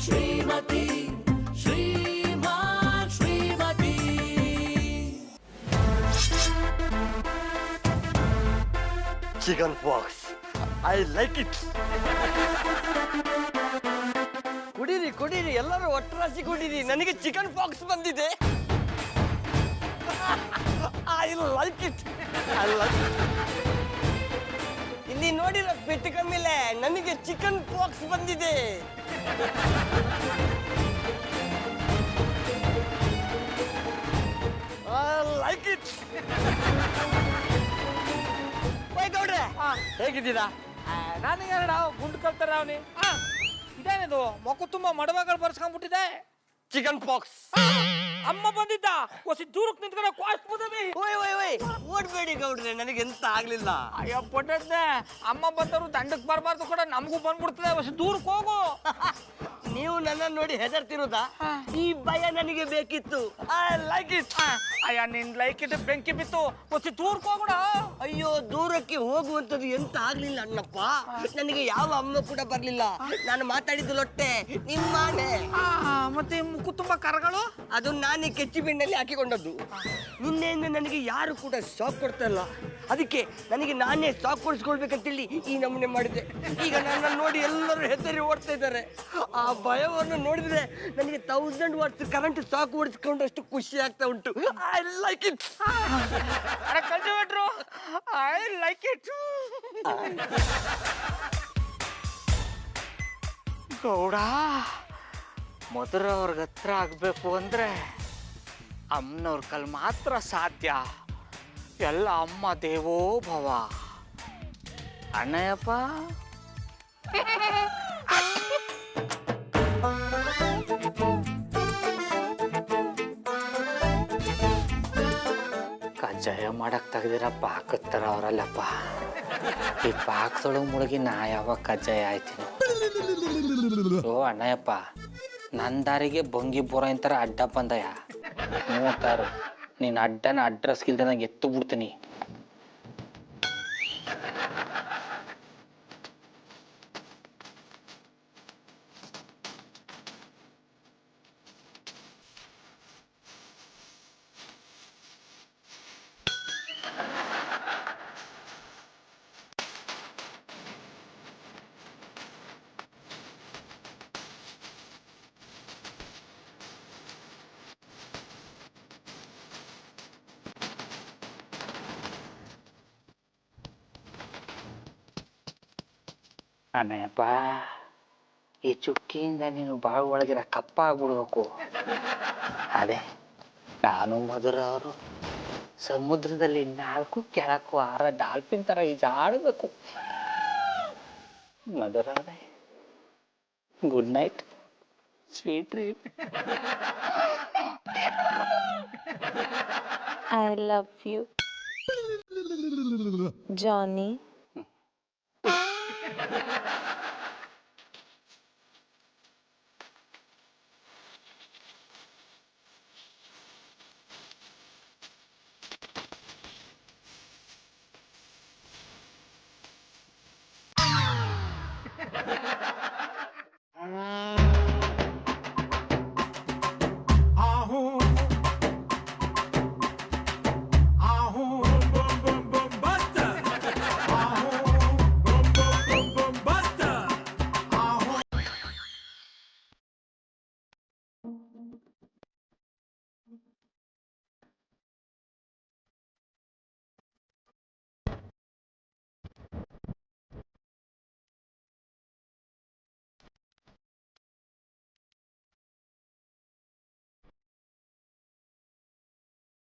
Shrimati Shriman Shrimati chicken pox I like it. ಕುಡೀರಿ ಕುಡೀರಿ, ಎಲ್ಲರೂ ಒಟ್ಟರಾಸಿ ಕುಡೀರಿ. ನನಗೆ ಚಿಕನ್ ಪಾಕ್ಸ್ ಬಂದಿದೆ. I like it, I like it. ಇಲ್ಲಿ ನೋಡಿರ ಪೆಟ್ಟಿಗೆ ಮೇಲೆ ನನಗೆ ಚಿಕನ್ ಪಾಕ್ಸ್ ಬಂದಿದೆ. I like it. ಗೌಡ್ರೆ ಹೇಗಿದ್ದೀರಾ? ನನಗೆ ಗುಂಡು ಕಲ್ತಾರ ಅವನಿ ಇದೇನಿದು ಮೊಕ್ಕ ತುಂಬಾ ಮಡವೆಗಳು ಬರ್ಸ್ಕೊಂಡ್ಬಿಟ್ಟಿದೆ. Chicken pox. ಅಮ್ಮ ಬಂದಿದ್ದ ಹೊಸಿ ದೂರಕ್ಕೆ ನಿಂತ್ಕೊಂಡು ಕ್ವಾಸ್ಟ್ ಬಂದದಿ. ಓಯ್ ಓಯ್ ಓಯ್ ಓಡ್ಬೇಡಿ ಗೌಡ್ರೆ, ನನಗೆ ಎಂತ ಆಗ್ಲಿಲ್ಲ. ಅಯ್ಯೋ ಪೊಟ್ಟದ್ದೆ, ಅಮ್ಮ ಬಂದವರು ದಂಡಕ್ಕೆ ಬರಬಾರ್ದು ಕೂಡ ನಮಗೂ ಬಂದ್ಬಿಡ್ತದೆ. ಹೊಸಿ ದೂರಕ್ಕೆ ಹೋಗು. ನೀವು ನನ್ನನ್ನು ನೋಡಿ ಹೆದರ್ತಿರೋದಾ? ಈ ಭಯ ನನಗೆ ಬೇಕಿತ್ತು. I like it. ಅಯ್ಯ ನಿನ್ ಲೈಕ್ ಇಟ್ ಬೆಂಕಿ ಬಿತ್ತು. ಹೊಸಿ ದೂರಕ್ಕೆ ಹೋಗೋಣ. ಅಯ್ಯೋ ದೂರಕ್ಕೆ ಹೋಗುವಂಥದ್ದು ಎಂತ ಆಗ್ಲಿಲ್ಲ ಅಣ್ಣಪ್ಪ. ನನಗೆ ಯಾವ ಅಮ್ಮ ಕೂಡ ಬರ್ಲಿಲ್ಲ. ನಾನು ಮಾತಾಡಿದ್ದು ಲೊಟ್ಟೆ ನಿಮ್ಮಾನೆ. ಮತ್ತೆ ಮುಕ್ಕು ತುಂಬಾ ಕರಗಳು ಅದು ನಾನೇ ಕೆಚ್ಚಿ ಬೆಣ್ಣಲ್ಲಿ ಹಾಕಿಕೊಂಡದ್ದು. ನಿನ್ನೆಯಿಂದ ನನಗೆ ಯಾರು ಕೂಡ ಶಾಕ್ ಕೊಡ್ತಾ ಇಲ್ಲ. ಅದಕ್ಕೆ ನನಗೆ ನಾನೇ ಶಾಕ್ ಕೊಡಿಸ್ಕೊಳ್ಬೇಕಂತೇಳಿ ಈ ನಮೂನೆ ಮಾಡಿದೆ. ಈಗ ನನ್ನನ್ನು ನೋಡಿ ಎಲ್ಲರೂ ಹೆದರಿ ಓಡ್ತಾ ಇದ್ದಾರೆ. ಆ ಭಯವನ್ನು ನೋಡಿದ್ರೆ ನನಗೆ 1000 ವಾಟ್ಸ್ ಕರೆಂಟ್ ಶಾಕ್ ಓಡಿಸ್ಕೊಂಡಷ್ಟು ಖುಷಿ ಆಗ್ತಾ ಉಂಟು. I like it. ಕಲ್ಟಿವೇಟ್ರು I like it. Gowda Madhura ಅವ್ರಿಗೆ ಹತ್ರ ಆಗ್ಬೇಕು ಅಂದ್ರೆ ಅಮ್ಮನವ್ರ ಕಲ್ ಮಾತ್ರ ಸಾಧ್ಯ. ಎಲ್ಲ ಅಮ್ಮ ದೇವೋ ಭವ. ಅಣ್ಣಯ್ಯಪ್ಪ ಕಜ್ಜಾಯ ಮಾಡಕ್ ತೆಗ್ದಿರ ಪಾಕತ್ತಾರ ಅವರಲ್ಲಪ್ಪ. ಈ ಪಾಕದೊಳಗೆ ಮುಳುಗಿ ನಾ ಯಾವಾಗ ಕಜ್ಜಾಯ ಆಯ್ತೀನಿ. ಓ ಅಣ್ಣಯ್ಯಪ್ಪ, ನನ್ನ ದಾರಿಗೆ ಬಂಗಿ ಬೋರ ಇಂತರ ಅಡ್ಡ ಬಂದಯ ನೋಡ್ತಾರು. ನೀನು ಅಡ್ಡನ ಅಡ್ರೆಸ್ ಇಲ್ದೆ ನಂಗೆ ಎತ್ತು ಬಿಡ್ತೀನಿ. ಅಣ್ಣಯ್ಯಪ್ಪ, ಈ ಚುಕ್ಕಿಯಿಂದ ನೀನು ಬಾಳ ಒಳಗಿರ ಕಪ್ಪ ಆಗ್ಬಿಡ್ಬೇಕು. ಅದೇ ನಾನು ಮಧುರ ಅವರು ಸಮುದ್ರದಲ್ಲಿ 4 ಕೆಳಕ್ಕೂ 6 ಡಾಲ್ಫಿನ್ ತರ ಈಜಾಡಬೇಕು. ಮಧುರ ಅವರೇ, good night, sweet dream. I love you, Johnny.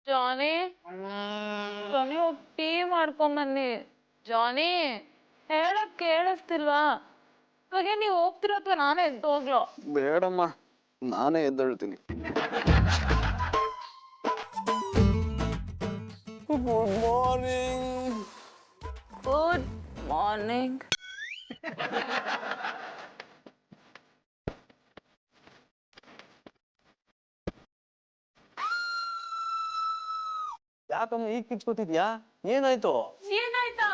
Johnny Johnny tea ಮಾಡ್ಕೊಂಬನ್ನಿ. ಜಾನಿ ಹೇಳಕ್ ಕೇಳಿಸ್ತಿಲ್ವಾ? ಇವಾಗ ನೀವು ಹೋಗ್ತಿರೋ ಅಥವಾ ನಾನೇ ಎದ್ದು ಹೋಗ್ಲೋ? ಬೇಡಮ್ಮ, ನಾನೇ ಎದ್ದೇಳ್ತೀನಿ. Good morning. Good morning. ಯಾಕಮ್ಮ ಈಗ ಕಿಚ್ಕೋತಿದ್ಯಾ? ಏನಾಯ್ತು? ಏನಾಯ್ತಾ?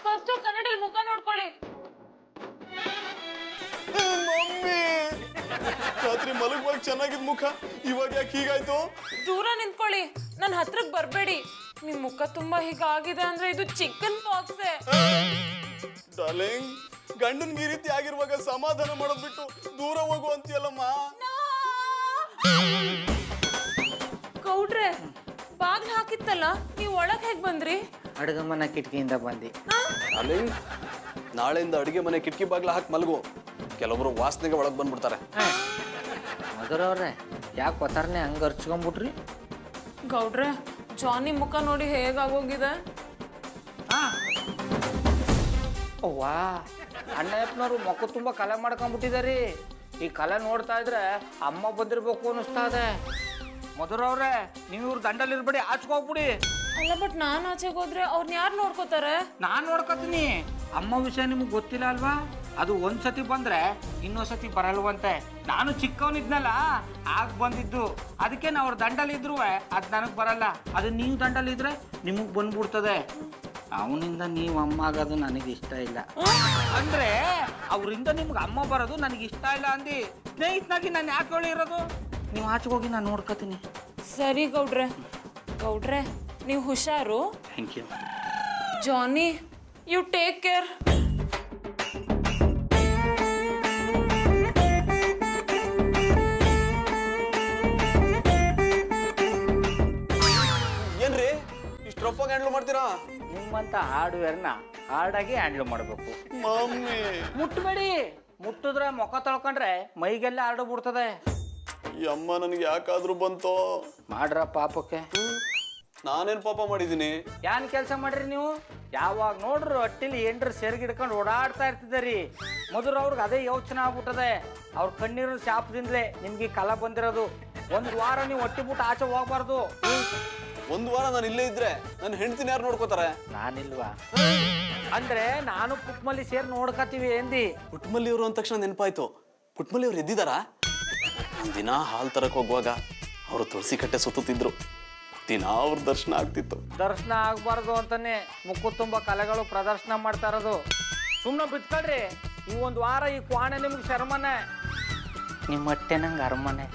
ಫಸ್ಟ್ ಕನ್ನಡಿ ಮುಖ ನೋಡ್ಕೊಳ್ಳಿ. ಮಮ್ಮಿ ರಾತ್ರಿ ಮಲಗುವಾಗ ಚೆನ್ನಾಗಿದ್ ಮುಖ ಇವಾಗ ಯಾಕೆ ಹೀಗಾಯ್ತು? ದೂರ ನಿಂತ್ಕೊಳ್ಳಿ, ನನ್ನ ಹತ್ರಕ್ಕೆ ಬರಬೇಡಿ. ನಿಮ್ ಮುಖ ತುಂಬಾ ಹೀಗಾಗಿದೆ ಅಂದ್ರೆ ಇದು ಚಿಕನ್ ಪಾಕ್ಸೆ. ಡಾರ್ಲಿಂಗ್, ಗಂಡನ್ಗೆ ಈ ರೀತಿ ಆಗಿರುವಾಗ ಸಮಾಧಾನ ಮಾಡೋದ್ ಬಿಟ್ಟು ದೂರ ಹೋಗು ಅಂತೀಯಲ್ಲಮ್ಮ. ಗೌಡ್ರೆ, ಬಾಗ್ಲು ಹಾಕಿತ್ತಲ್ಲ, ನೀವು ಒಳಗ್ ಹೇಗ್ ಬಂದ್ರಿ? ಅಡುಗೆ ಮನೆ ಕಿಟಕಿಯಿಂದ ಬಂದು. ಡಾರ್ಲಿಂಗ್, ನಾಳೆಯಿಂದ ಅಡಿಗೆ ಮನೆ ಕಿಟಕಿ ಬಾಗ್ಲ ಹಾಕಿ ಮಲಗು. ಕೆಲವೊಬ್ರು ವಾಸನೆಗೆ ಒಳಗ್ ಬಂದ್ಬಿಡ್ತಾರೆ. ಮಧುರವ್ರೆ, ಯಾಕೆ ಒತ್ತಾರನೆ ಹಂಗೆ ಅರ್ಚ್ಕೊಂಡ್ಬಿಟ್ರಿ? ಗೌಡ್ರೆ, ಜಾನಿ ಮುಖ ನೋಡಿ ಹೇಗಾಗೋಗಿದೆ. ವಾ, ಅಣ್ಣಪ್ಪನವ್ರು ಮಕ್ಕ ತುಂಬ ಕಲೆ ಮಾಡ್ಕೊಂಡ್ಬಿಟ್ಟಿದಾರಿ. ಈ ಕಲೆ ನೋಡ್ತಾ ಇದ್ರೆ ಅಮ್ಮ ಬಂದಿರ್ಬೇಕು ಅನ್ನಿಸ್ತಾ ಇದೆ. ಮಧುರವ್ರೆ, ನೀವು ಇವ್ರ ದಂಡಲ್ಲಿರ್ಬೇಡಿ, ಆಚ್ಕೋಗ್ಬಿಡಿ. ಅಲ್ಲ, ಬಟ್ ನಾನ್ ಆಚೆಗೆ ಹೋದ್ರೆ ಅವ್ರನ್ನ ಯಾರು ನೋಡ್ಕೋತಾರೆ? ನಾನು ನೋಡ್ಕೊತೀನಿ. ಅಮ್ಮ ವಿಷಯ ನಿಮ್ಗೆ ಗೊತ್ತಿಲ್ಲ ಅಲ್ವಾ? ಅದು ಒಂದ್ಸತಿ ಬಂದ್ರೆ ಇನ್ನೊಂದ್ಸತಿ ಬರಲ್ವಂತೆ. ನಾನು ಚಿಕ್ಕವನಿದ್ನಲ್ಲ, ಆಗ ಬಂದಿದ್ದು. ಅದಕ್ಕೆ ನಾವು ಅವ್ರ ದಂಡಲ್ಲಿದ್ರು ಅದು ನನಗೆ ಬರಲ್ಲ. ಅದು ನೀವು ದಂಡಲ್ಲಿದ್ರೆ ನಿಮಗೆ ಬಂದ್ಬಿಡ್ತದೆ. ಅವನಿಂದ ನೀವು ಅಮ್ಮ ಆಗೋದು ನನಗೆ ಇಷ್ಟ ಇಲ್ಲ. ಅಂದ್ರೆ ಅವರಿಂದ ನಿಮ್ಗೆ ಅಮ್ಮ ಬರೋದು ನನಗೆ ಇಷ್ಟ ಇಲ್ಲ ಅಂದು ಸ್ನೇಹಿತನಾಗಿ ನಾನು ಯಾಕೆ ಹೇಳಿರೋದು? ನೀವು ಆಚೆಗೆ ಹೋಗಿ ನಾನು ನೋಡ್ಕೊತೀನಿ. ಸರಿ ಗೌಡ್ರೆ. ಗೌಡ್ರೆ, ನೀವು ಹುಷಾರು. Thank you. Johnny, you take care. ಏನ್ರಿ ಇಷ್ಟು ರಫಾಗಿ ಹ್ಯಾಂಡಲ್ ಮಾಡ್ತೀರಾ? ನಿಮ್ಮಂತ ಹಾರ್ಡ್ವೇರ್ನ ಹಾರ್ಡಾಗಿ ಹ್ಯಾಂಡಲ್ ಮಾಡಬೇಕು. ಮಮ್ಮಿ, ಮುಟ್ಟಬೇಡಿ. ಮುಟ್ಟಿದ್ರೆ ಮುಖ ತೊಳ್ಕೊಂಡ್ರೆ ಮೈಗೆಲ್ಲ ಹರಡ್ಬಿಡ್ತದೆ. ಈ ಅಮ್ಮ ನನಗೆ ಯಾಕಾದ್ರೂ ಬಂತೋ? ಮಾಡ್ರ ಪಾಪಕ್ಕೆ. ನಾನೇನ್ ಪಾಪ ಮಾಡಿದೀನಿ? ಏನ್ ಕೆಲಸ ಮಾಡ್ರಿ ನೀವು? ಯಾವಾಗ ನೋಡ್ರು ಹಟ್ಟಿಲಿ ಏನ್ರ ಸೆರ್ಗಿಡ್ಕೊಂಡು ಓಡಾಡ್ತಾ ಇರ್ತಿದ್ದೀರಿ. ಮೊದಲು ಅವ್ರಿಗೆ ಅದೇ ಯೋಚನೆ ಆಗ್ಬಿಟ್ಟದೆ. ಅವ್ರ ಕಣ್ಣೀರು ಶಾಪದಿಂದಲೇ ನಿಮ್ಗೆ ಕಲ ಬಂದಿರೋದು. ಒಂದು ವಾರ ನೀವು ಹೊಟ್ಟಿಬಿಟ್ಟು ಆಚೆ ಹೋಗ್ಬಾರ್ದು. ಒಂದು ವಾರ ನಾನು ಇಲ್ಲೇ ಇದ್ರೆ ನನ್ನ ಹೆಂಡತಿನ ಯಾರು ನೋಡ್ಕೋತಾರೆ? ನಾನಿಲ್ವಾ? ಅಂದ್ರೆ ನಾನು ಪುಟ್ಮಲ್ಲಿ ಸೇರಿ ನೋಡ್ಕತೀವಿ ಎಂದಿ. ಪುಟ್ಮಲ್ಲಿ ಅವರು ಅಂದ ತಕ್ಷಣ ನೆನಪಾಯ್ತು. ಪುಟ್ಮಲ್ಲಿ ಅವ್ರು ಎದ್ದಿದಾರಾ? ದಿನ ಹಾಲು ತರಕ್ ಹೋಗುವಾಗ ಅವರು ತುಳಸಿ ಕಟ್ಟೆ ಸುತ್ತಿದ್ರು. ದಿನ ಅವ್ರ ದರ್ಶನ ಆಗ್ತಿತ್ತು. ದರ್ಶನ ಆಗ್ಬಾರ್ದು ಅಂತಾನೆ ಮುಕ್ಕು ತುಂಬ ಕಲೆಗಳು ಪ್ರದರ್ಶನ ಮಾಡ್ತಾ ಇರೋದು. ಸುಮ್ಮನೆ ಬಿತ್ಕೊಳ್ರಿ. ಈ ಒಂದು ವಾರ ಈ ಕ್ವಾಣೆ ನಿಮ್ಗೆ ಶರ್ಮನೆ, ನಿಮ್ಮ ಹೊಟ್ಟೆ ನಂಗೆ ಅರಮನೆ.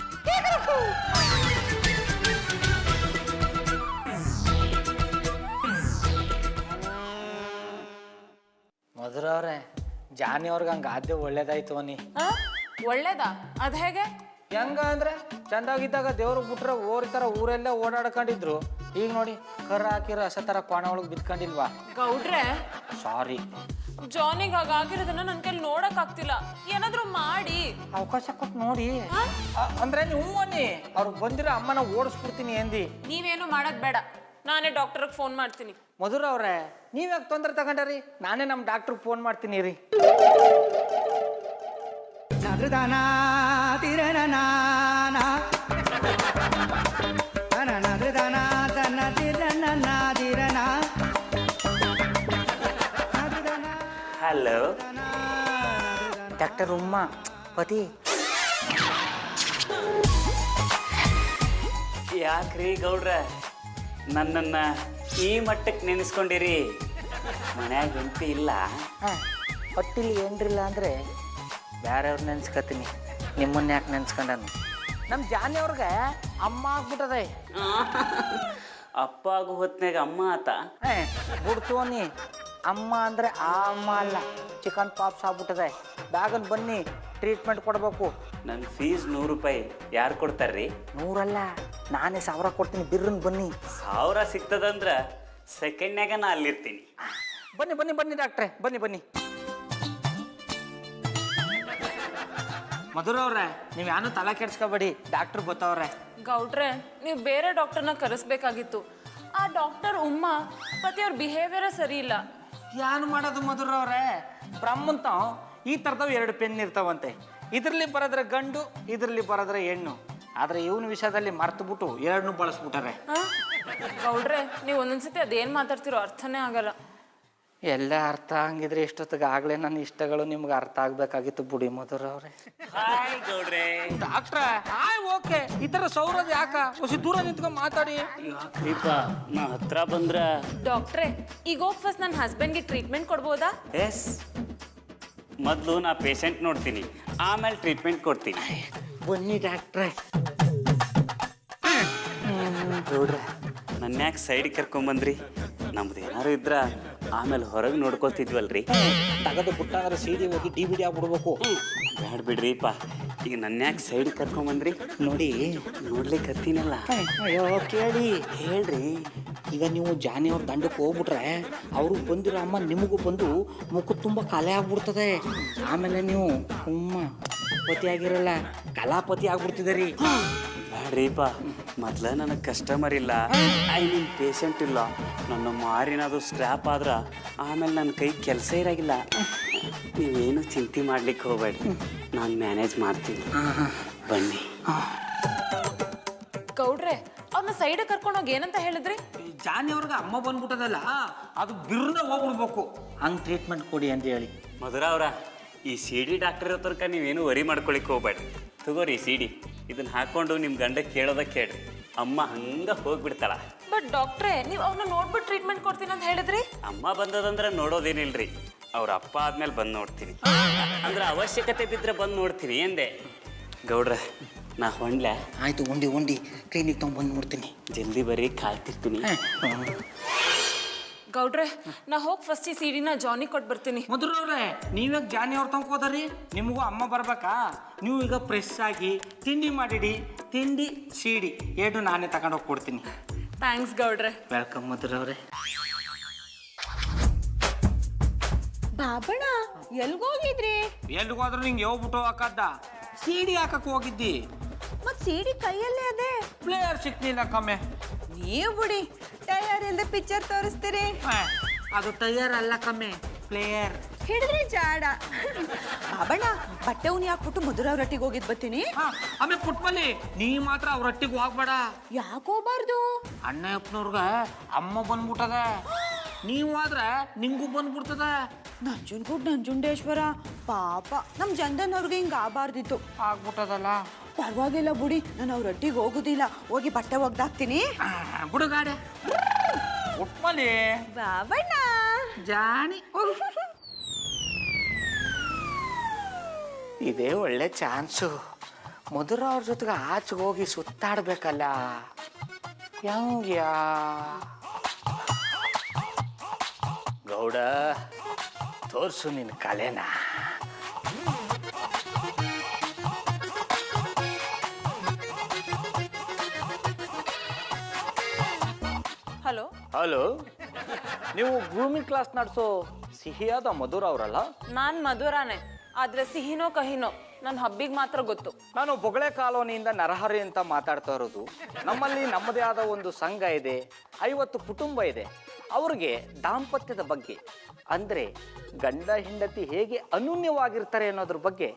ಮಧುರವ್ರೆ, ಜಾನಿ ಅವ್ರಿಗೆ ಹಂಗೆ ಆದ್ಯ ಒಳ್ಳೇದಾಯ್ತು ಅನ್ನಿ. ಒಳ್ಳೇದಾ? ಅದ್ ಹೇಗೆ? ಹೆಂಗ ಅಂದ್ರೆ ಚಂದಾಗಿದ್ದಾಗ ದೇವ್ರಿಗೆ ಬಿಟ್ರೆ ಓರಿ ಥರ ಊರೆಲ್ಲ ಓಡಾಡ್ಕೊಂಡಿದ್ರು. ಈಗ ನೋಡಿ, ಕರ್ರ ಹಾಕಿರೋ ಹಸ ಥರ ಕೋಣ ಒಳಗೆ ಬಿತ್ಕೊಂಡಿಲ್ವಾ? ಗೌಡ್ರೆ, ಸಾರಿ. ಜಾನಿಗೆ ಹಾಗಾಗಿರೋದನ್ನ ನನ್ನ ಕೈಲಿ ನೋಡಕ್ ಆಗ್ತಿಲ್ಲ. ಏನಾದ್ರೂ ಮಾಡಿ ಅವಕಾಶ ಕೊಟ್ಟು ನೋಡಿ. ಅಂದ್ರೆ ನೀವು ಅನ್ನಿ, ಅವ್ರಿಗೆ ಬಂದಿರೋ ಅಮ್ಮನ ಓಡಿಸ್ಬಿಡ್ತೀನಿ ಎಂದಿ. ನೀವೇನು ಮಾಡೋದ್ ಬೇಡ, ನಾನೇ ಡಾಕ್ಟರ್ಗೆ ಫೋನ್ ಮಾಡ್ತೀನಿ. ಮಧುರ ಅವ್ರೆ, ನೀವ್ಯಾಕೆ ತೊಂದರೆ ತಗೊಂಡ್ರಿ? ನಾನೇ ನಮ್ಮ ಡಾಕ್ಟ್ರಿಗೆ ಫೋನ್ ಮಾಡ್ತೀನಿ ರೀ. ಹಲೋ ಡಾಕ್ಟರ್ ಉಮ್ಮ ಪತಿ. ಯಾಕ್ರಿ ಗೌಡ್ರ ನನ್ನನ್ನ ಈ ಮಟ್ಟಕ್ಕೆ ನೆನೆಸ್ಕೊಂಡಿರಿ? ಮನ್ಯಾಗ ಹೆಂಡತಿ ಇಲ್ಲ? ಹೊಟ್ಟಿಲಿ ಏನ್ರಿಲ್ಲ ಅಂದ್ರೆ ಬೇರೆಯವ್ರು ನೆನ್ಸ್ಕತೀನಿ. ನಿಮ್ಮನ್ನ ಯಾಕೆ ನೆನ್ಸ್ಕೊಂಡನು? ನಮ್ಮ ಜಾನಿ ಅವ್ರಿಗೆ ಅಮ್ಮ ಆಗ್ಬಿಟ್ಟದೆ. ಅಪ್ಪ ಆಗೋ ಹೊತ್ನಾಗ ಅಮ್ಮ ಆತ? ಬಿಡ್ತು ಅನ್ನಿ. ಅಮ್ಮ ಅಂದ್ರೆ ಆ ಅಮ್ಮ ಅಲ್ಲ, ಚಿಕನ್ ಪಾಪ್ಸ್ ಆಗ್ಬಿಟ್ಟದೆ. ಬ್ಯಾಗನ್ ಬನ್ನಿ, ಟ್ರೀಟ್ಮೆಂಟ್ ಕೊಡ್ಬೇಕು. ನನ್ನ ಫೀಸ್ 100 ರೂಪಾಯಿ. ಯಾರು ಕೊಡ್ತಾರ್ರಿ? 100 ಅಲ್ಲ, ನಾನೇ 1000 ಕೊಡ್ತೀನಿ. ಬಿರ್ರನ್ ಬನ್ನಿ. 1000 ಸಿಗ್ತದಂದ್ರ ಸೆಕೆಂಡ್ನಾಗ ನಾ ಅಲ್ಲಿರ್ತೀನಿ. ಬನ್ನಿ ಬನ್ನಿ ಬನ್ನಿ ಡಾಕ್ಟ್ರೆ, ಬನ್ನಿ ಬನ್ನಿ. ಮಧುರವ್ರೆ, ನೀವು ಯಾನು ತಲೆ ಕೆಡ್ಸ್ಕೊಬೇಡಿ, ಡಾಕ್ಟ್ರ್ ಗೊತ್ತವ್ರೆ. ಗೌಡ್ರೆ, ನೀವು ಬೇರೆ ಡಾಕ್ಟರ್ನ ಕರೆಸ್ಬೇಕಾಗಿತ್ತು. ಆ ಡಾಕ್ಟರ್ ಉಮ್ಮ ಪತಿಯವ್ರ ಬಿಹೇವಿಯರ್ ಸರಿ ಇಲ್ಲ. ಏನು ಮಾಡೋದು ಮಧುರವ್ರೆ? ಬ್ರಹ್ಮಂತ ಈ ಥರದವು 2 ಪೆನ್ ಇರ್ತಾವಂತೆ. ಇದರಲ್ಲಿ ಬರೋದ್ರೆ ಗಂಡು, ಇದರಲ್ಲಿ ಬರೋದ್ರೆ ಹೆಣ್ಣು. ಆದರೆ ಇವನ ವಿಷಯದಲ್ಲಿ ಮರ್ತುಬಿಟ್ಟು 2 ಬಳಸ್ಬಿಟ್ಟಾರೆ. ಗೌಡ್ರೆ, ನೀವು ಒಂದೊಂದ್ಸತಿ ಅದೇನು ಮಾತಾಡ್ತಿರೋ ಅರ್ಥನೇ ಆಗಲ್ಲ. ಎಲ್ಲ ಅರ್ಥ ಹಂಗಿದ್ರೆ ಇಷ್ಟೊತ್ತಿಗೆ ಆಗಲೇ ನನ್ನ ಇಷ್ಟಗಳು ನಿಮ್ಗೆ ಅರ್ಥ ಆಗ್ಬೇಕಾಗಿತ್ತು ಬುಡಿ ಮಧುರವ್ರೆ. ಹಾಯ್ ಗೌಡ್ರೆ. ಡಾಕ್ಟ್ರೆ, ಓಕೆ. ಈ ಥರ ಸೌರದ ಯಾಕ ಹೊಸ ದೂರ ನಿಂತ್ಕೊಂಡು ಮಾತಾಡಿ? ಯಾಕ್ರಿಪ್ಪ, ನಾ ಹತ್ರ ಬಂದ್ರ? ಡಾಕ್ಟ್ರೆ, ಈಗ ಹೋಗಿ ಫಸ್ಟ್ ನನ್ನ ಹಸ್ಬೆಂಡ್ಗೆ ಟ್ರೀಟ್ಮೆಂಟ್ ಕೊಡ್ಬೋದಾ? ಎಸ್. ಮೊದಲು ನಾ ಪೇಷಂಟ್ ನೋಡ್ತೀನಿ, ಆಮೇಲೆ ಟ್ರೀಟ್ಮೆಂಟ್ ಕೊಡ್ತೀನಿ. ಬನ್ನಿ ಡಾಕ್ಟ್ರೆ. ನೋಡ್ರೆ ನನ್ನ ಯಾಕೆ ಸೈಡಿಗೆ ಕರ್ಕೊಂಬಂದ್ರಿ? ನಮ್ದು ಏನಾರು ಇದ್ರ ಆಮೇಲೆ ಹೊರಗೆ ನೋಡ್ಕೊತಿದ್ವಲ್ರಿ. ತಗದು ಬಿಟ್ಟ ಅಂದ್ರೆ ಸಿಡಿ ಹೋಗಿ DVD ಆಗ್ಬಿಡ್ಬೇಕು. ಬೇಡ ಬಿಡ್ರಿಪ್ಪ, ಈಗ ನನ್ನ ಯಾಕೆ ಸೈಡಿಗೆ ಕರ್ಕೊಂಬಂದ್ರಿ? ನೋಡಿ ನೋಡ್ಲಿಕ್ಕೆ ಹತ್ತೀನಲ್ಲ. ಅಯ್ಯೋ ಕೇಳಿ ಹೇಳ್ರಿ. ಈಗ ನೀವು ಜಾನಿ ಅವ್ರ ದಂಡಕ್ಕೆ ಹೋಗ್ಬಿಟ್ರೆ ಅವರು ಬಂದಿರೋ ಅಮ್ಮ ನಿಮಗೂ ಬಂದು ಮುಖ ತುಂಬ ಕಲೆ ಆಗ್ಬಿಡ್ತದೆ. ಆಮೇಲೆ ನೀವು ಪತಿಯಾಗಿರಲ್ಲ, ಕಲಾಪತಿ ಆಗ್ಬಿಡ್ತಿದ್ದೀರಿ. ಬೇಡ್ರಿಪ್ಪ, ಮೊದ್ಲ ನನಗೆ ಕಸ್ಟಮರ್ ಇಲ್ಲ, ಮೀನ್ ಪೇಷಂಟ್ ಇಲ್ಲ. ನನ್ನ ಮಾರಿನಾದ್ರು ಸ್ಕ್ರ್ಯಾಪ್ ಆದ್ರೆ ಆಮೇಲೆ ನನ್ನ ಕೈ ಕೆಲಸ ಇರಾಗಿಲ್ಲ. ನೀವೇನು ಚಿಂತೆ ಮಾಡ್ಲಿಕ್ಕೆ ಹೋಗ್ಬೇಡ್ರಿ, ನಾನು ಮ್ಯಾನೇಜ್ ಮಾಡ್ತೀನಿ. ಬನ್ನಿ. ಗೌಡ್ರೆ ಅವ್ರನ್ನ ಸೈಡ್ ಕರ್ಕೊಂಡೋಗಿ ಏನಂತ ಹೇಳಿದ್ರಿ? ಜಾನಿ ಅವ್ರಿಗೆ ಅಮ್ಮ ಬಂದ್ಬಿಟ್ಟದಲ್ಲ, ಅದು ಬಿರ್ನ ಹೋಗ್ಬಿಡ್ಬೇಕು, ಹಂಗೆ ಟ್ರೀಟ್ಮೆಂಟ್ ಕೊಡಿ ಅಂತ ಹೇಳಿ. ಮಧುರ ಅವರ, ಈ CD ಡಾಕ್ಟರ್ ಇರೋ ತನಕ ನೀವೇನು ವರಿ ಮಾಡ್ಕೊಳಿಕ್ಕೆ ಹೋಗ್ಬೇಡ್ರಿ. ತಗೋರಿ CD, ಇದನ್ನ ಹಾಕೊಂಡು ನಿಮ್ಮ ಗಂಡ ಕೇಳೋದ ಕೇಳ್ರಿ, ಅಮ್ಮ ಹಂಗೆ ಹೋಗ್ಬಿಡ್ತಾಳ. ಬಟ್ ಡಾಕ್ಟ್ರೇ, ನೀವು ಅವ್ರನ್ನ ನೋಡ್ಬಿಟ್ಟು ಟ್ರೀಟ್ಮೆಂಟ್ ಕೊಡ್ತೀನಿ ಅಂತ ಹೇಳಿದ್ರಿ. ಅಮ್ಮ ಬಂದದಂದ್ರೆ ನೋಡೋದೇನಿಲ್ರಿ, ಅವ್ರ ಅಪ್ಪ ಆದ್ಮೇಲೆ ಬಂದು ನೋಡ್ತೀನಿ. ಅಂದ್ರೆ ಅವಶ್ಯಕತೆ ಬಿದ್ದರೆ ಬಂದು ನೋಡ್ತೀನಿ ಎಂದೆ. ಗೌಡ್ರ, ನಾ ಹೊಂಡ್ಲೆ? ಆಯ್ತು, ಉಂಡಿ ಕ್ಲಿನಿಕ್ ತೊಗೊಂಡ್ಬಂದು ನೋಡ್ತೀನಿ. ಜಲ್ದಿ ಬರ್ರಿ, ಕಾಯ್ತಿರ್ತೀನಿ. ಗೌಡ್ರೆ, ನಾ ಹೋಗಿ ಫಸ್ಟ್ ಈ CD ನ ಜಾನಿ ಕೊಟ್ಟು ಬರ್ತೀನಿ. ಮೊದಲವ್ರೆ, ನೀವ್ಯಾಕೆ ಜಾನಿ ಅವ್ರ ತನಕ ಹೋದ್ರಿ? ನಿಮಗೂ ಅಮ್ಮ ಬರ್ಬೇಕಾ? ನೀವು ಈಗ ಫ್ರೆಶ್ ಆಗಿ ತಿಂಡಿ ಮಾಡಿಡಿ, ತಿಂಡಿ CD ಎರಡು ನಾನೇ ತಗೊಂಡೋಗಿ ಕೊಡ್ತೀನಿ. ಥ್ಯಾಂಕ್ಸ್ ಗೌಡ್ರೆ. ವೆಲ್ಕಮ್ ಮಧುರವ್ರೆ. ಬಾಬಣ್ಣ ಎಲ್ಗೋಗಿದ್ರಿ? ಎಲ್ಲಿಗೋದ್ರು ನಿಂಗೆ ಹೋಗ್ಬಿಟ್ಟು ಹಾಕದ್ದ? CD ಹಾಕಕ್ಕೆ ಹೋಗಿದ್ದಿ. ಮತ್ ಸಿಡಿ ಕೈಯಲ್ಲೇ ಅದೇ. ಪ್ಲೇಯರ್ ಸಿಕ್ಲಿಲ್ಲ ಕಮ್ಮೆ. ನೀವು ಬಿಡಿ, ಟೈರ್ ಇಲ್ದೆ ಪಿಕ್ಚರ್ ತೋರಿಸ್ತೀರಿ. ಅದು ಟೈಯರ್ ಅಲ್ಲ ಕಮ್ಮೆ, ಪ್ಲೇಯರ್. ಹಿಡಿದ್ರೆ ಜಾಡ. ಬಾಬಣ್ಣ ಬಟ್ಟೆ ಉನಿ ಹಾಕ್ಬಿಟ್ಟು ಮಧುರ ಅವ್ರೊಟ್ಟಿಗೆ ಹೋಗಿದ್ ಬರ್ತೀನಿ. ಆಮೇಲೆ ಪುಟ್ಮಲ್ಲಿ ನೀ ಮಾತ್ರ ಅವ್ರೊಟ್ಟಿಗೆ ಹೋಗ್ಬೇಡ. ಯಾಕೋಬಾರ್ದು? ಅಣ್ಣಪ್ಪನವ್ರಗ ಅಮ್ಮ ಬಂದ್ಬಿಟ್ಟದ, ನೀವು ಆದ್ರೆ ನಿಂಗೂ ಬಂದ್ಬಿಡ್ತದ. ನಂಜುನ್ಗೂಡ್ ನಂಜುಂಡೇಶ್ವರ ಪಾಪ ನಮ್ ಜಂದನ್ ಅವ್ರಿಗೆ ಹಿಂಗ ಆಗಬಾರ್ದಿತ್ತು. ಆಗ್ಬಿಟ್ಟದಲ್ಲ. ಪರವಾಗಿಲ್ಲ ಬಿಡಿ, ನಾನು ಅವ್ರೊಟ್ಟಿಗೆ ಹೋಗುದಿಲ್ಲ. ಹೋಗಿ ಬಟ್ಟೆ ಒಗ್ದಾಕ್ತೀನಿ. ಬುಡುಗಾಡೆ ಪುಟ್ಮಲ್ಲಿ. ಬಾಬಣ್ಣ ಜಾಣಿ. ಇದೇ ಒಳ್ಳೆ ಚಾನ್ಸು. ಮಧುರ ಅವ್ರ ಜೊತೆಗೆ ಆಚೆಗೆ ಹೋಗಿ ಸುತ್ತಾಡ್ಬೇಕಲ್ಲ. ಹೆಂಗ್ಯಾ ಗೌಡ, ತೋರ್ಸು ನಿನ್ನ ಕಲೆನ. ಹಲೋ ಹಲೋ, ನೀವು ಗ್ರೂಮಿಂಗ್ ಕ್ಲಾಸ್ ನಡೆಸೋ ಸಿಹಿಯಾದ ಮಧುರ ಅವರಲ್ಲ? ನಾನ್ ಮಧುರಾನೆ, ಆದ್ರೆ ಸಿಹಿನೋ ಕಹಿನೋ ನನ್ನ ಹಬ್ಬಿಗೆ ಮಾತ್ರ ಗೊತ್ತು. ನಾನು ಬೊಗಳೆ ಕಾಲೋನಿಯಿಂದ ನರಹರಿ ಅಂತ ಮಾತಾಡ್ತಾ ಇರೋದು. ನಮ್ಮಲ್ಲಿ ನಮ್ಮದೇ ಆದ ಒಂದು ಸಂಘ ಇದೆ, 50 ಕುಟುಂಬ ಇದೆ. ಅವ್ರಿಗೆ ದಾಂಪತ್ಯದ ಬಗ್ಗೆ, ಅಂದರೆ ಗಂಡ ಹೆಂಡತಿ ಹೇಗೆ ಅನ್ಯೂನ್ಯವಾಗಿರ್ತಾರೆ ಅನ್ನೋದ್ರ ಬಗ್ಗೆ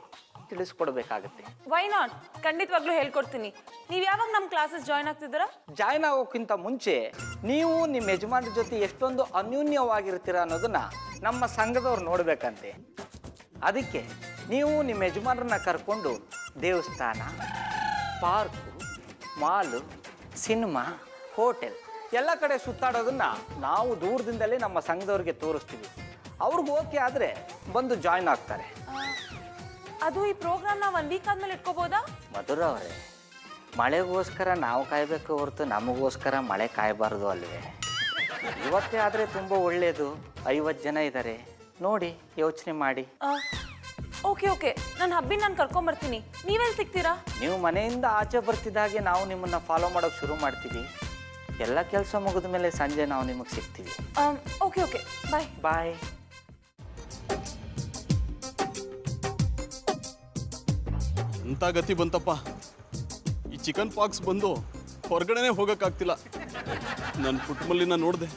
ತಿಳಿಸ್ಕೊಡ್ಬೇಕಾಗತ್ತೆ. ವೈ ನಾಟ್, ಖಂಡಿತವಾಗ್ಲೂ ಹೇಳ್ಕೊಡ್ತೀನಿ. ನೀವು ಯಾವಾಗ ನಮ್ಮ ಕ್ಲಾಸಸ್ ಜಾಯ್ನ್ ಆಗ್ತಿದ್ದೀರಾ? ಜಾಯ್ನ್ ಆಗೋಕ್ಕಿಂತ ಮುಂಚೆ ನೀವು ನಿಮ್ಮ ಯಜಮಾನ್ರ ಜೊತೆ ಎಷ್ಟೊಂದು ಅನ್ಯೂನ್ಯವಾಗಿರ್ತೀರ ಅನ್ನೋದನ್ನ ನಮ್ಮ ಸಂಘದವ್ರು ನೋಡ್ಬೇಕಂತೆ. ಅದಕ್ಕೆ ನೀವು ನಿಮ್ಮ ಯಜಮಾನ್ರನ್ನ ಕರ್ಕೊಂಡು ದೇವಸ್ಥಾನ, ಪಾರ್ಕು, ಮಾಲು, ಸಿನಿಮಾ, ಹೋಟೆಲ್ ಎಲ್ಲ ಕಡೆ ಸುತ್ತಾಡೋದನ್ನ ನಾವು ದೂರದಿಂದಲೇ ನಮ್ಮ ಸಂಘದವ್ರಿಗೆ ತೋರಿಸ್ತೀವಿ. ಅವ್ರಿಗೆ ಓಕೆ ಆದರೆ ಬಂದು ಜಾಯ್ನ್ ಆಗ್ತಾರೆ. ಅದು ಈ ಪ್ರೋಗ್ರಾಮ್ನ 1 ವೀಕ್ ಆದ್ಮೇಲೆ ಇಟ್ಕೋಬೋದಾ? ಮಧುರ ಅವರೇ, ಮಳೆಗೋಸ್ಕರ ನಾವು ಕಾಯಬೇಕು ಹೊರತು ನಮಗೋಸ್ಕರ ಮಳೆ ಕಾಯಬಾರ್ದು ಅಲ್ವೇ? ಇವತ್ತೇ ಆದರೆ ತುಂಬ ಒಳ್ಳೆಯದು. 50 ಜನ ಇದ್ದಾರೆ ನೋಡಿ, ಯೋಚನೆ ಮಾಡಿ. ಓಕೆ, ನನ್ನ ಹಬ್ಬಿ ನಾನು ಕರ್ಕೊಂಬರ್ತೀನಿ. ನೀವೆಲ್ಲಿ ಸಿಗ್ತೀರಾ? ನೀವು ಮನೆಯಿಂದ ಆಚೆ ಬರ್ತಿದ್ದಾಗೆ ನಾವು ನಿಮ್ಮನ್ನು ಫಾಲೋ ಮಾಡೋಕ್ಕೆ ಶುರು ಮಾಡ್ತೀವಿ. ಎಲ್ಲ ಕೆಲಸ ಮುಗಿದ ಮೇಲೆ ಸಂಜೆ ನಾವು ನಿಮಗೆ ಸಿಗ್ತೀವಿ. ಓಕೆ, ಬಾಯ್ ಬಾಯ್. ಎಂಥ ಗತಿ ಬಂತಪ್ಪ, ಈ ಚಿಕನ್ ಪಾಕ್ಸ್ ಬಂದು ಹೊರಗಡೆನೆ ಹೋಗೋಕ್ಕಾಗ್ತಿಲ್ಲ. ನನ್ನ ಪುಟ್ಟಮಲ್ಲಿನ ನೋಡಿದೆ,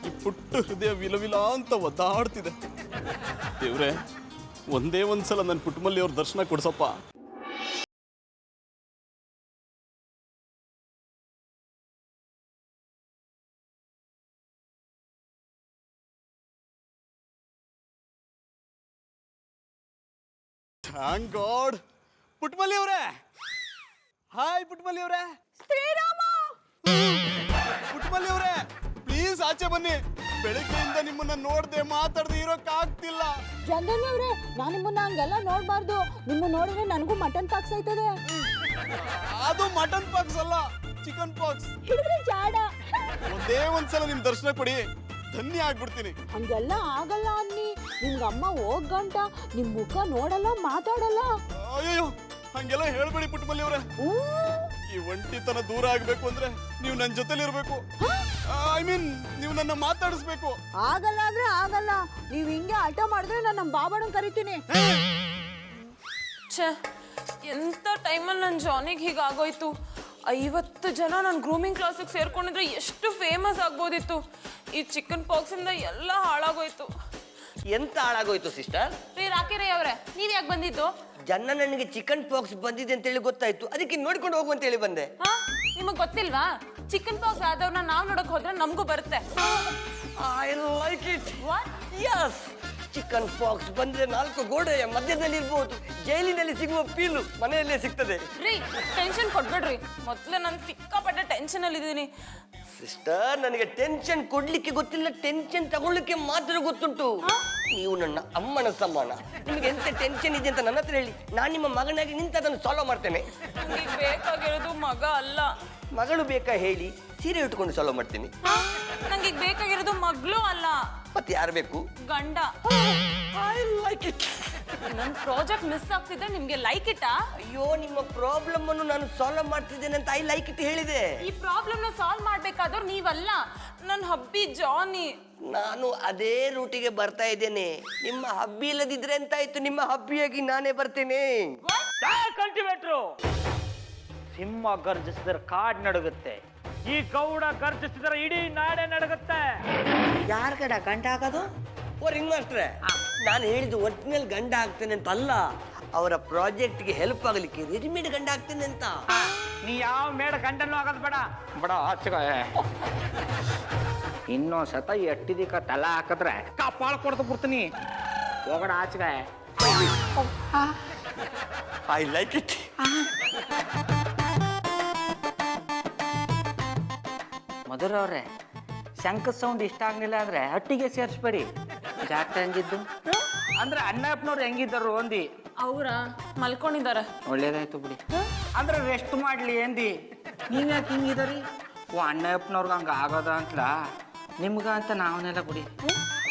ಈ ಪುಟ್ಟ ಹೃದಯ ವಿಲವಿಲ ಅಂತ ಒದ್ದಾಡ್ತಿದೆ. ದೇವ್ರೆ, ಒಂದೇ ಒಂದ್ಸಲ ನನ್ನ ಪುಟ್ಟಮಲ್ಲಿ ಅವ್ರ ದರ್ಶನ ಕೊಡ್ಸಪ್ಪ. Thank god. ಪುಟ್ಟಮಲ್ಲಿ ಅವರೇ, ಹಾಯ್ ಪುಟ್ಟಮಲ್ಲಿ ಅವರೇ. ಶ್ರೀರಾಮ, ಪುಟ್ಟಮಲ್ಲಿ ಅವರೇ, ಪ್ಲೀಸ್ ಆಚೆ ಬನ್ನಿ. ಬೆಳಗ್ಗೆಯಿಂದ ನಿಮ್ಮನ್ನ ನೋಡ್ದೆ ಮಾತಾಡದೆ ಇರೋಕ್ ಆಗ್ತಿಲ್ಲ. ಚಂದನ್ ಅವ್ರೆ, ನಾನು ನಿಮ್ಮನ್ನ ಹಂಗೆಲ್ಲ ನೋಡ್ಬಾರ್ದು. ನಿಮ್ಮ ನೋಡಿದ್ರೆ ನನಗೂ ಮಟನ್ ಪಾಕ್ಸ್ ಆಯ್ತದೆ. ಅದು ಮಟನ್ ಪಾಕ್ಸ್ ಅಲ್ಲ, ಚಿಕನ್ ಪಾಕ್ಸ್. ಹಿಡಿದ್ರೆ ಜಾಡ. ಒಂದೇ ಒಂದ್ಸಲ ನಿಮ್ ದರ್ಶನ ಕೊಡಿ, ಧನ್ಯ ಆಗ್ಬಿಡ್ತೀನಿ. ಹಂಗೆಲ್ಲ ಆಗಲ್ಲ ಅನ್ನಿ. ನಿಮ್ಗಮ್ಮ ಹೋಗಂಟ ನಿಮ್ ಮುಖ ನೋಡಲ್ಲ, ಮಾತಾಡಲ್ಲ. ಅಯ್ಯೋ, ಹಂಗೆಲ್ಲ ಹೇಳ್ಬೇಡಿ ಪುಟ್ಟಮಲ್ಲಿ ಅವ್ರೆ. ಈ ಒಂಟಿತನ ದೂರ ಆಗ್ಬೇಕು ಅಂದ್ರೆ ನೀವು ನನ್ನ ಜೊತೆಲಿ ಇರ್ಬೇಕು. ಐ ಮೀನ್, ನೀವು ನನ್ನ ಮಾತಾಡಿಸ್ಬೇಕು. ಆಗಲ್ಲ ಅಂದ್ರೆ ಆಗಲ್ಲ. ನೀವ್ ಹಿಂಗೆ ಹಠ ಮಾಡಿದ್ರೆ ನಾನು ನಮ್ಮ ಬಾಬಣ್ಣನ್ ಕರಿತೀನಿ. ಛೇ, ಎಂಥ ಟೈಮಲ್ಲಿ ನನ್ನ ಜಾನಿಗೆ ಹೀಗಾಗೋಯ್ತು. 50 ಜನ ನನ್ನ ಗ್ರೂಮಿಂಗ್ ಕ್ಲಾಸಿಗೆ ಸೇರ್ಕೊಂಡಿದ್ರೆ ಎಷ್ಟು ಫೇಮಸ್ ಆಗ್ಬೋದಿತ್ತು. ಈ ಚಿಕನ್ ಪಾಕ್ಸಿಂದ ಎಲ್ಲ ಹಾಳಾಗೋಯ್ತು. ಎಂತ ಹಾಳಾಗೋಯ್ತು ಸಿಸ್ಟರ್? ರೀ ರಾಕಿರೇ ಅವರೇ, ನೀವ್ ಯಾಕೆ ಬಂದಿದ್ದು? ಜನ ನನಗೆ ಚಿಕನ್ ಪಾಕ್ಸ್ ಬಂದಿದೆ ಅಂತೇಳಿ ಗೊತ್ತಾಯ್ತು, ಅದಕ್ಕೆ ನೋಡ್ಕೊಂಡು ಹೋಗು ಅಂತೇಳಿ ಬಂದೆ. ನಿಮಗ್ ಗೊತ್ತಿಲ್ವಾ? ಚಿಕನ್ ಪಾಕ್ಸ್ ಆದವ್ರನ್ನ ನಾವ್ ನೋಡಕ್ ಹೋದ್ರೆ ನಮಗೂ ಬರುತ್ತೆ. I like it. Yes, chicken pox ಬಂದ್ರೆ 4 ಗೋಡೆಯ ಮಧ್ಯದಲ್ಲಿ ಇರ್ಬೋದು. ಜೈಲಿನಲ್ಲಿ ಸಿಗುವ ಫೀಲು ಮನೆಯಲ್ಲೇ ಸಿಗ್ತದೆ. ರೀ, ಟೆನ್ಷನ್ ಕೊಡ್ಬೇಡ್ರಿ. ಮೊದ್ಲೇ ನಾನು ಸಿಕ್ಕಾಪಟ್ಟೆ ಟೆನ್ಷನ್ ಅಲ್ಲಿ ಇದೀನಿ. ಸಿಸ್ಟರ್, ನನಗೆ ಟೆನ್ಷನ್ ಕೊಡ್ಲಿಕ್ಕೆ ಗೊತ್ತಿಲ್ಲ, ಟೆನ್ಷನ್ ತಗೊಳ್ಳಿಕ್ಕೆ ಮಾತ್ರ ಗೊತ್ತುಂಟು. ನೀವು ನನ್ನ ಅಮ್ಮನ ಸಮಾನ. ನಿಮಗೆ ಎಂತ ಟೆನ್ಷನ್ ಇದೆ ಅಂತ ನನ್ನ ಹತ್ರ ಹೇಳಿ, ನಾನು ನಿಮ್ಮ ಮಗನಾಗಿ ನಿಂತು ಅದನ್ನು ಸಾಲ್ವ್ ಮಾಡ್ತೇನೆ. ನನಗೆ ಬೇಕಾಗಿರೋದು ಮಗ ಅಲ್ಲ. ಮಗಳು ಬೇಕಾ ಹೇಳಿ, ಸೀರೆ ಉಟ್ಕೊಂಡು ಸಾಲ್ವ್ ಮಾಡ್ತೀನಿ. ನಂಗೆ ಬೇಕಾಗಿರೋದು ಮಗಳು ಅಲ್ಲ. ಮತ್ತೆ ಯಾರು ಬೇಕು? ಗಂಡ. I like it. ನನ್ನ ಪ್ರಾಜೆಕ್ಟ್ ಮಿಸ್ ಆಗ್ತಿದ್ರೆ ನಿಮ್ಗೆ ಲೈಕ್ ಇಟ್ಟಾ? ಅಯ್ಯೋ, ನಿಮ್ಮ ಪ್ರಾಬ್ಲಮ್ ಅನ್ನು ನಾನು ಸಾಲ್ವ್ ಮಾಡ್ತಿದ್ದೇನೆ ಅಂತ ಐ ಲೈಕ್ ಇಟ್ ಹೇಳಿದೆ. ಈ ಪ್ರಾಬ್ಲಮ್ ನ ಸಾಲ್ವ್ ಮಾಡ್ಬೇಕಾದವ್ರು ನೀವಲ್ಲ, ನನ್ನ ಹಬ್ಬಿ ಜಾನಿ. ನಾನು ಅದೇ ರೂಟಿಗೆ ಬರ್ತಾ ಇದ್ದೇನೆ. ನಿಮ್ಮ ಹಬ್ಬಿ ಇಲ್ಲದಿದ್ರೆ ಎಂತಾಯ್ತು, ನಿಮ್ಮ ಹಬ್ಬಿಯಾಗಿ ನಾನೇ ಬರ್ತೇನೆ. ಕಲ್ಟಿವೇಟ್ರು, ಸಿಂಹ ಗರ್ಜಿಸಿದ್ರೆ ಕಾಡ್ ನಡುಗುತ್ತೆ, ಈ ಗೌಡ ಗರ್ಜಿಸಿದ್ರೆ ಇಡೀ ನಾಡೇ ನಡುಗುತ್ತೆ. ಯಾರ ಕಡ ಗಂಡ ಆಗೋದು? ಓ ರಿಂಗ್ ಮಾಸ್ಟ್ರೆ, ನಾನು ಹೇಳಿದ್ದು ಒರಿಜಿನಲ್ ಗಂಡ ಆಗ್ತೇನೆ ಅಂತ ಅಲ್ಲ, ಅವರ ಪ್ರಾಜೆಕ್ಟ್ಗೆ ಹೆಲ್ಪ್ ಆಗಲಿಕ್ಕೆ ರೆಡಿಮೇಡ್ ಗಂಡ ಆಗ್ತೇನೆ ಅಂತ. ನೀ ಯಾವ ಮೇಡ ಗಂಡನ್ನು ಆಗೋದು ಬೇಡ. ಬಡ ಆಚೆಗಾಯ ಇನ್ನೊಂದ್ ಸತ ಎಟ್ಟಿದಿಕ್ಕ ತಲೆ ಹಾಕಿದ್ರೆ ಕಪಾಳ ಕೊಡ್ದು ಬಿಡ್ತೀನಿ. ಹೋಗಡ ಆಚೆಗಾಯ. I like it. ಮಧುರವ್ರೆ, ಶಂಖ ಸೌಂಡ್ ಇಷ್ಟ ಆಗ್ಲಿಲ್ಲ ಅಂದ್ರೆ ಹಟ್ಟಿಗೆ ಸೇರಿಸ್ಬೇಡಿ. ಜಾತ್ರೆ ಹಂಗಿದ್ದು ಅಂದ್ರೆ ಅಣ್ಣಪ್ಪನವ್ರು ಹೆಂಗಿದ್ದರು ಅಂದಿ? ಅವ್ರ ಮಲ್ಕೊಂಡಿದ್ದಾರೆ. ಒಳ್ಳೇದಾಯ್ತು ಬಿಡಿ. ಅಂದ್ರೆ ರೆಸ್ಟ್ ಮಾಡ್ಲಿ ಅಂದಿ. ನೀವ್ಯಾಕೆ ಹಿಂಗಿದರಿ? ಓ, ಅಣ್ಣಪ್ಪನವ್ರಿಗೆ ಹಂಗ ಆಗೋದ ಅಂತಲ, ನಿಮ್ಗ ಅಂತ ನಾವನ್ನೆಲ್ಲ ಬಿಡಿ.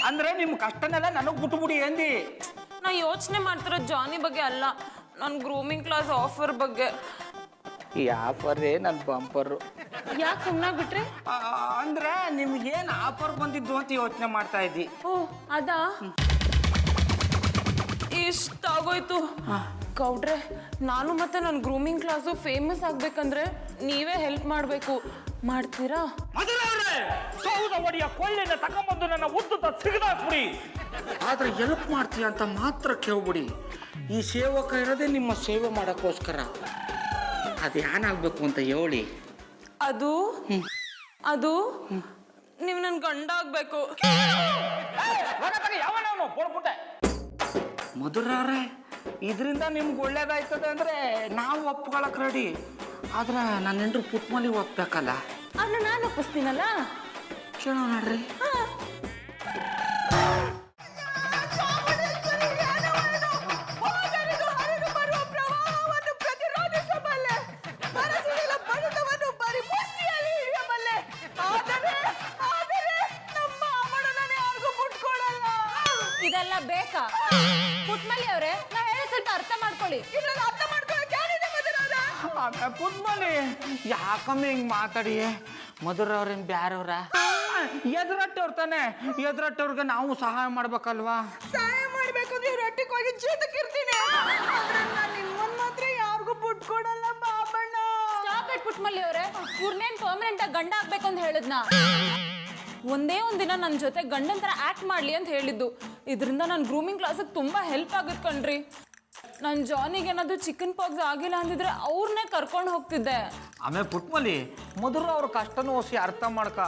ಅಂದ್ರೆ ನಿಮ್ ಕಷ್ಟನೆಲ್ಲ ನನಗ್ ಬಿಟ್ಬಿಡಿ ಅಂದಿ. ನಾ ಯೋಚನೆ ಮಾಡ್ತಿರೋ ಜಾನಿ ಬಗ್ಗೆ ಅಲ್ಲ, ನನ್ನ ಗ್ರೂಮಿಂಗ್ ಕ್ಲಾಸ್ ಆಫರ್ ಬಗ್ಗೆ. ಈ ಆಫರೇ ನನ್ನ ಬಂಪರು. ಯಾಕೆ ಸುಮ್ಮನಾಗ್ಬಿಟ್ರಿ? ಅಂದ್ರೆ ನಿಮ್ಗೇನ್ ಆಫರ್ ಬಂದಿದ್ದು ಅಂತ ಯೋಚನೆ ಮಾಡ್ತಾ ಇದ್ದಿ. ಓ, ಅದಾ? ಇಷ್ಟಾಗೋಯ್ತು. ಗೌಡ್ರೆ, ನಾನು ಮತ್ತೆ ನನ್ನ ಗ್ರೂಮಿಂಗ್ ಕ್ಲಾಸು ಫೇಮಸ್ ಆಗ್ಬೇಕಂದ್ರೆ ನೀವೇ ಹೆಲ್ಪ್ ಮಾಡಬೇಕು. ಮಾಡ್ತೀರಾ? ಸೌದ ಒಡಿಯ ಕೊಳ್ಳಿನ ತಗೊಂಬಂದು ನನ್ನ ಉದ್ದುತ್ತ ಸಿಗದಾಕ್ಬಿಡಿ. ಆದ್ರೆ ಹೆಲ್ಪ್ ಮಾಡ್ತೀಯ ಅಂತ ಮಾತ್ರ ಕೇಳ್ಬಿಡಿ. ಈ ಸೇವಕ ಇರೋದೇ ನಿಮ್ಮ ಸೇವೆ ಮಾಡೋಕ್ಕೋಸ್ಕರ. ಅದು ಏನಾಗಬೇಕು ಅಂತ ಹೇಳಿ. ಅದು ನೀವು ನನ್ನ ಗಂಡ ಆಗ್ಬೇಕು. ಮಧುರವ್ರೆ, ಇದರಿಂದ ನಿಮ್ಗೆ ಒಳ್ಳೇದಾಯ್ತದೆ ಅಂದ್ರೆ ನಾವು ಒಪ್ಕೊಳಕ್ ರೆಡಿ. ಆದ್ರೆ ನನ್ನ ಹೆಂಡ್ರು ಪುಟ್ಮಲಿ ಒಪ್ಬೇಕಲ್ಲ. ಅದನ್ನ ನಾನು ಒಪ್ಪಿಸ್ತೀನಲ್ಲ. ಕೇಳೋ ನೋಡ್ರಿ. ಇದೆಲ್ಲ ಬೇಕಾ? ಪುಟ್ಮಲಿ ಅವ್ರೆ, ನಾ ಹೇಳೋದು ಸ್ವಲ್ಪ ಅರ್ಥ ಮಾಡ್ಕೊಳ್ಳಿ. ಪುಟ್ಮಲಿ, ಯಾಕಮ್ಮಿ ಹಿಂಗ್ ಮಾತಾಡಿ? ಮಧುರವ್ರೇನ್ ಬ್ಯಾರವ್ರ? ಎದುರಟ್ಟವ್ರು ತಾನೆ, ಎದುರಟ್ಟವ್ರಿಗೆ ನಾವು ಸಹಾಯ ಮಾಡ್ಬೇಕಲ್ವಾ? ಸಹಾಯ ಮಾಡ್ಬೇಕಂದ್ರೆ ರೊಟ್ಟಿಗೆ ಹೋಗಿ ಜೀತಕ್ಕೆ ಇರ್ತೀನಿ. ನಿಮ್ಮನ್ ಮಾತ್ರ ಯಾರಿಗೂ ಬಿಟ್ಕೊಡಲ್ಲ ಬಾಬಣ್ಣ. ಸ್ಟಾಪ್ ಇಟ್ ಪುಟ್ಮಲಿ ಅವ್ರೆ. ಇವ್ರನ್ನೇನ್ ಪರ್ಮನೆಂಟ್ ಆಗಿ ಗಂಡ ಆಗ್ಬೇಕು ಅಂತ ಹೇಳಿದ್ನಾ? ಒಂದೇ ಒಂದಿನ ನನ್ನ ಜೊತೆ ಗಂಡನ ಥರ ಆ್ಯಕ್ಟ್ ಮಾಡಲಿ ಅಂತ ಹೇಳಿದ್ದು. ಇದರಿಂದ ನನ್ನ ಗ್ರೂಮಿಂಗ್ ಕ್ಲಾಸಿಗೆ ತುಂಬ ಹೆಲ್ಪ್ ಆಗುತ್ತೆ ಕಣ್ರಿ. ನನ್ನ ಜಾನಿಗೆ ಏನಾದರೂ ಚಿಕನ್ ಪಾಕ್ಸ್ ಆಗಿಲ್ಲ ಅಂದಿದ್ರೆ ಅವ್ರನ್ನೇ ಕರ್ಕೊಂಡು ಹೋಗ್ತಿದ್ದೆ. ಆಮೇಲೆ ಪುಟ್ಮಲಿ, ಮಧುರ ಅವ್ರ ಕಷ್ಟನೂ ಓಸಿ ಅರ್ಥ ಮಾಡ್ಕ.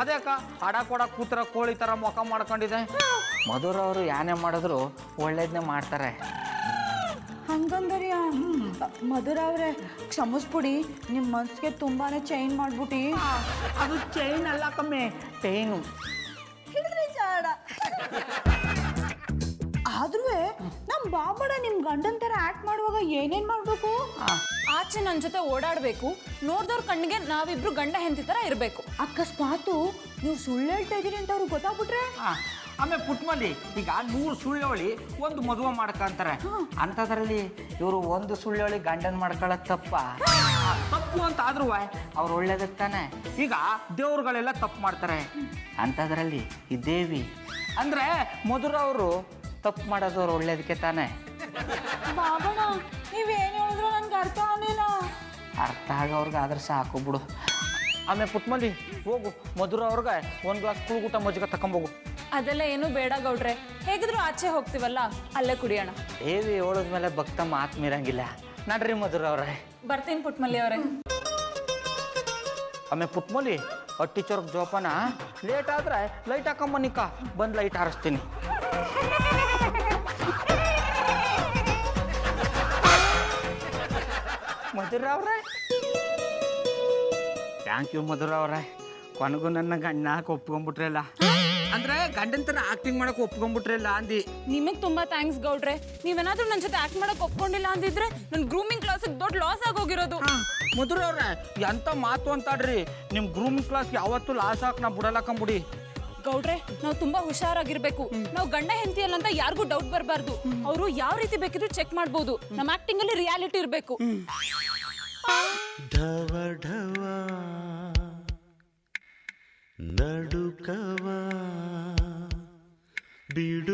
ಅದ್ಯಾಕ ಹಡ ಕೊಡ ಕೂತರ ಕೋಳಿ ಥರ ಮುಖ ಮಾಡ್ಕೊಂಡಿದೆ? ಮಧುರವರು ಯಾನೇ ಮಾಡಿದ್ರು ಒಳ್ಳೇದನ್ನೇ ಮಾಡ್ತಾರೆ. ಹಂಗಂದರಿಯಾ? ಮಧುರ ಅವ್ರೆ, ಕ್ಷಮಿಸ್ಬಿಡಿ. ನಿಮ್ಮ ಮನ್ಸಿಗೆ ತುಂಬಾನೇ ಚೇಂಜ್ ಮಾಡ್ಬಿಟ್ಟು. ಅದು ಚೈನ್ ಅಲ್ಲ ಕಮ್ಮಿ, ಪೇನು. ಹಿಡಿದ್ರೆ ಬಾಬಡ ನಿಮ್ ಗಂಡನ್ ತರ ಆಕ್ಟ್ ಮಾಡುವಾಗ ಏನೇನ್ ಮಾಡ್ಬೇಕು? ಆಚೆ ನನ್ನ ಜೊತೆ ಓಡಾಡಬೇಕು, ನೋಡ್ದವ್ರ ಕಣ್ಣಿಗೆ ನಾವಿಬ್ರು ಗಂಡ ಹೆಂಡತಿ ಥರ ಇರಬೇಕು. ಅಕಸ್ಮಾತು ನೀವು ಸುಳ್ಳು ಹೇಳ್ತಾ ಇದೀರಿ ಅಂತ ಅವ್ರಿಗೆ ಗೊತ್ತಾಗ್ಬಿಟ್ರೆ? ಆಮೇಲೆ ಪುಟ್ಮಲ್ಲಿ ಈಗ 100 ಸುಳ್ಳೋಳಿ ಒಂದು ಮದುವೆ ಮಾಡ್ಕೊಂತಾರೆ. ಅಂಥದ್ರಲ್ಲಿ ಇವರು ಒಂದು ಸುಳ್ಳೋಳಿ ಗಂಡನ್ ಮಾಡ್ಕೊಳ್ಳೋದು ತಪ್ಪು ಅಂತ ಆದ್ರೂ ಅವ್ರು ಒಳ್ಳೇದಕ್ಕೆ ತಾನೆ. ಈಗ ದೇವ್ರುಗಳೆಲ್ಲ ತಪ್ಪು ಮಾಡ್ತಾರೆ. ಅಂಥದ್ರಲ್ಲಿ ಈ ದೇವಿ ಅಂದ್ರೆ ಮಧುರ ಅವರು ತಪ್ಪು ಮಾಡೋದು ಅವ್ರು ಒಳ್ಳೇದಕ್ಕೆ ತಾನೆ. ಬಾಬಣ ನೀವೇನು ಹೇಳಿದ್ರು ನನ್ಗೆ ಅರ್ಥ ಆಗಲಿಲ್ಲ. ಅರ್ಥ ಆಗೋರ್ಗೆ ಆದ್ರೆ ಸಾಕು ಬಿಡು. ಆಮೇಲೆ ಪುಟ್ಮಲ್ಲಿ ಹೋಗು, ಮಧುರ ಅವ್ರಿಗೆ 1 ಗ್ಲಾಸ್ ಕುಳ್ಗುಟ ಮಜ್ಜಿಗೆ ತಕೊಂಬೋಗು. ಅದೆಲ್ಲ ಏನೂ ಬೇಡ ಗೌಡ್ರೆ, ಹೇಗಿದ್ರು ಆಚೆ ಹೋಗ್ತೀವಲ್ಲ ಅಲ್ಲೇ ಕುಡಿಯೋಣ. ದೇವಿ ಹೇಳೋದ್ಮೇಲೆ ಭಕ್ತ ಮಾತು ಮೀರಂಗಿಲ್ಲ. ನಡ್ರಿ ಮಧುರ ಅವ್ರೆ. ಬರ್ತೀನಿ ಪುಟ್ಮಲ್ಲಿ ಅವರೇ. ಆಮೇಲೆ ಪುಟ್ಮಲ್ಲಿ ಟೀಚರ್ಗೆ ಜೋಪಾನ, ಲೇಟ್ ಆದ್ರೆ ಲೈಟ್ ಹಾಕೊಂಬನಿಕ ಬಂದು ಲೈಟ್ ಹಾರಿಸ್ತೀನಿ. ಮಧುರ ಅವ್ರೆ, ಥ್ಯಾಂಕ್ ಯು ಮಧುರ ಅವ್ರೆ. ಕೊನೆಗೂ ನನ್ನ ಗಂಡ ಒಪ್ಕೊಂಡ್ಬಿಟ್ರಲ್ಲ, ಅಂದ್ರೆ ಗಂಡನ ಥರ ಆಕ್ಟಿಂಗ್ ಮಾಡಕ್ಕೆ ಒಪ್ಕೊಂಡ್ಬಿಟ್ರಲ್ಲ ಅಂದಿ. ನಿಮಗೆ ತುಂಬಾ ಥ್ಯಾಂಕ್ಸ್ ಗೌಡ್ರೆ. ನೀವೇನಾದ್ರೂ ನನ್ನ ಜೊತೆ ಆಕ್ಟ್ ಮಾಡಕ್ ಒಪ್ಕೊಂಡಿಲ್ಲ ಅಂದಿದ್ರೆ ನನ್ನ ಗ್ರೂಮಿಂಗ್ ಕ್ಲಾಸಿಗೆ ದೊಡ್ಡ ಲಾಸ್ ಆಗೋಗಿರೋದು. ಮಧುರ ಅವ್ರೆ, ಎಂತ ಮಾತು ಅಂತಾಡ್ರಿ. ನಿಮ್ ಗ್ರೂಮಿಂಗ್ ಕ್ಲಾಸ್ಗೆ ಯಾವತ್ತೂ ಲಾಸ್ ಹಾಕಿ ನಾ ಬಿಡಲಾಕಂಬಿಡಿ. ಗೌಡ್ರೆ, ನಾವು ತುಂಬಾ ಹುಷಾರಾಗಿರ್ಬೇಕು. ನಾವು ಗಂಡ ಹೆಂಡತಿ ಅಲ್ಲ ಅಂತ ಯಾರಿಗೂ ಡೌಟ್ ಬರಬಾರ್ದು. ಅವರು ಯಾವ ರೀತಿ ಬೇಕಿದ್ರು ಚೆಕ್ ಮಾಡ್ಬೋದು. ನಮ್ಮ ಆಕ್ಟಿಂಗ್ ಅಲ್ಲಿ ರಿಯಾಲಿಟಿ ಇರಬೇಕು. ಢವ ಢವ ನಡುಕವ ಬಿಡು